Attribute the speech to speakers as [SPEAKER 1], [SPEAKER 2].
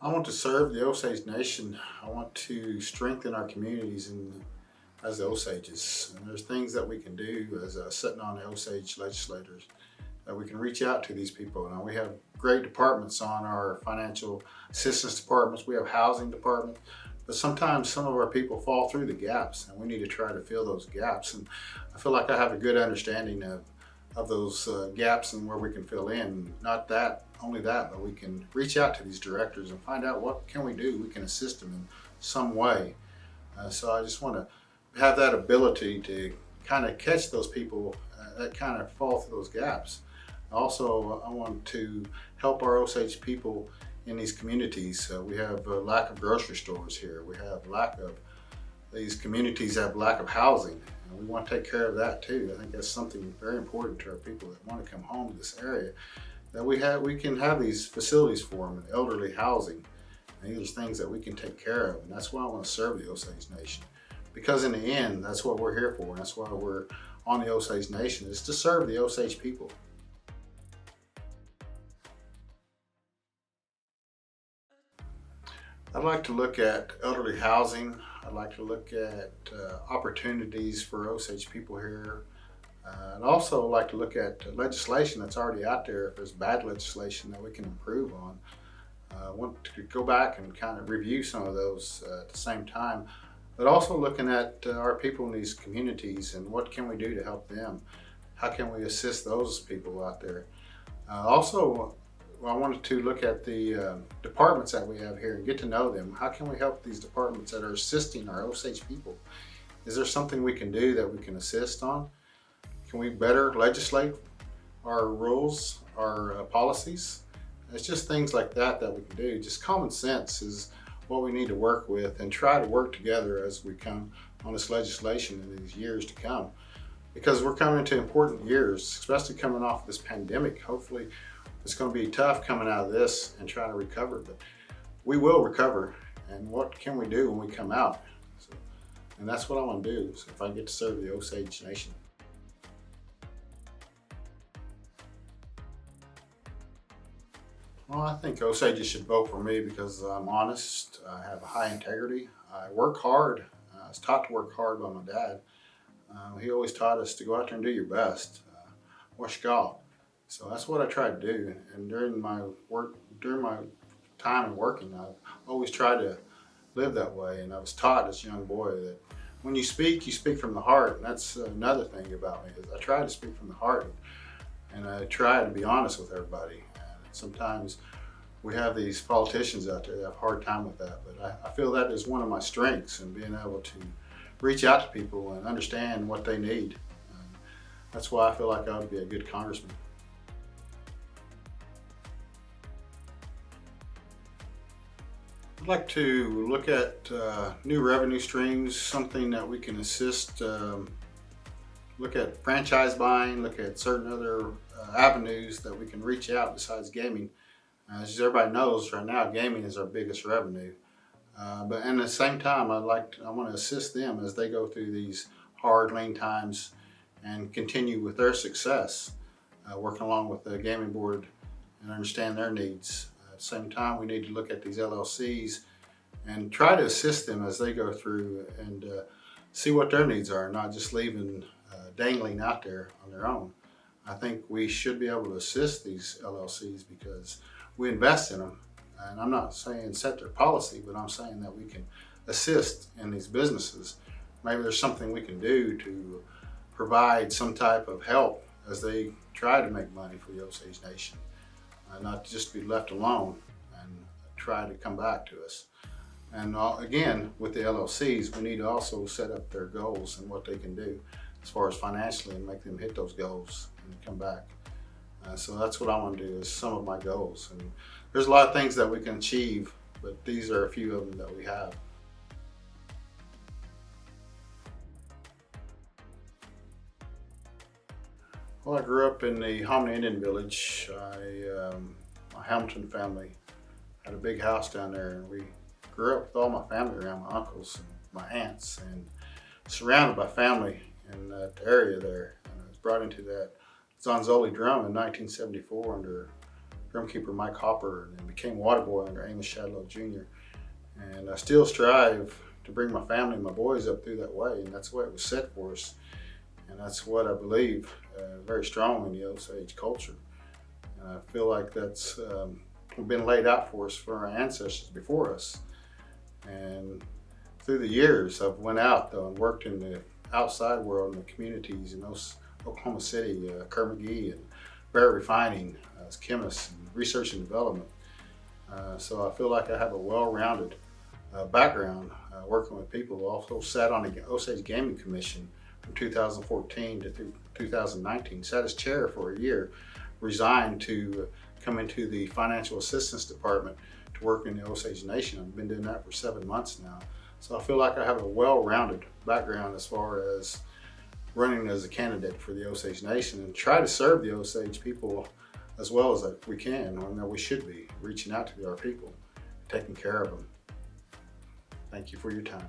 [SPEAKER 1] I want to serve the Osage Nation. I want to strengthen our communities as the Osages. And there's things that we can do as sitting on the Osage legislators that we can reach out to these people. Now we have great departments on our financial assistance departments. We have housing department, but sometimes some of our people fall through the gaps, and we need to try to fill those gaps. And I feel like I have a good understanding of those gaps and where we can fill in. Not that only that, but we can reach out to these directors and find out what can we do. We can assist them in some way. So I just want to have that ability to kind of catch those people that kind of fall through those gaps. Also, I want to help our Osage people in these communities. We have a lack of grocery stores here. We have lack of these communities have lack of housing. And we want to take care of that too. I think that's something very important to our people that want to come home to this area. That we can have these facilities for them, elderly housing. And these are things that we can take care of. And that's why I want to serve the Osage Nation. Because in the end, that's what we're here for. And that's why we're on the Osage Nation, is to serve the Osage people. I'd like to look at elderly housing. I'd like to look at opportunities for Osage people here. I'd also like to look at legislation that's already out there. If there's bad legislation that we can improve on, I want to go back and kind of review some of those at the same time. But also looking at our people in these communities and what can we do to help them? How can we assist those people out there? Also, I wanted to look at the departments that we have here and get to know them. How can we help these departments that are assisting our Osage people? Is there something we can do that we can assist on? Can we better legislate our rules, our policies? It's just things like that that we can do. Just common sense is what we need to work with and try to work together as we come on this legislation in these years to come. Because we're coming into important years, especially coming off this pandemic. Hopefully it's going to be tough coming out of this and trying to recover, but we will recover. And what can we do when we come out? And that's what I want to do, so if I get to serve the Osage Nation. Well, I think Osages should vote for me because I'm honest, I have a high integrity, I work hard. I was taught to work hard by my dad. He always taught us to go out there and do your best. Wash golf. So that's what I try to do. And during my time in working, I've always tried to live that way. And I was taught as a young boy that when you speak from the heart. And that's another thing about me is I try to speak from the heart, and I try to be honest with everybody. And sometimes we have these politicians out there that have a hard time with that, but I feel that is one of my strengths in being able to reach out to people and understand what they need. And that's why I feel like I ought to be a good congressman. I'd like to look at new revenue streams, something that we can assist, look at franchise buying, look at certain other avenues that we can reach out besides gaming. As everybody knows, right now gaming is our biggest revenue. But at the same time, I want to assist them as they go through these hard, lean times and continue with their success, working along with the gaming board and understand their needs. At the same time, we need to look at these LLCs and try to assist them as they go through and see what their needs are, not just leaving dangling out there on their own. I think we should be able to assist these LLCs because we invest in them. And I'm not saying set their policy, but I'm saying that we can assist in these businesses. Maybe there's something we can do to provide some type of help as they try to make money for the Osage Nation, not just be left alone and try to come back to us. And again, with the LLCs, we need to also set up their goals and what they can do as far as financially and make them hit those goals and come back. So that's what I want to do is some of my goals. And there's a lot of things that we can achieve, but these are a few of them that we have. Well, I grew up in the Hominy Indian Village. My Hamilton family had a big house down there, and we grew up with all my family around, my uncles and my aunts, and surrounded by family in that area there. And I was brought into that Zonzoli drum in 1974 under drumkeeper Mike Hopper, and then became water boy under Amos Shadlow Jr. And I still strive to bring my family and my boys up through that way, and that's the way it was set for us. And that's what I believe very strong in the Osage culture. And I feel like that's been laid out for us for our ancestors before us. And through the years, I've went out though and worked in the outside world in the communities in Oklahoma City, Kerr-McGee, and Barrett Refining as chemists and research and development. So I feel like I have a well-rounded background working with people. Who also sat on the Osage Gaming Commission from 2014 to 2019. Sat as chair for a year, resigned to come into the financial assistance department to work in the Osage Nation. I've been doing that for 7 months now. So I feel like I have a well-rounded background as far as running as a candidate for the Osage Nation and try to serve the Osage people as well as we can, or we should be, reaching out to our people, taking care of them. Thank you for your time.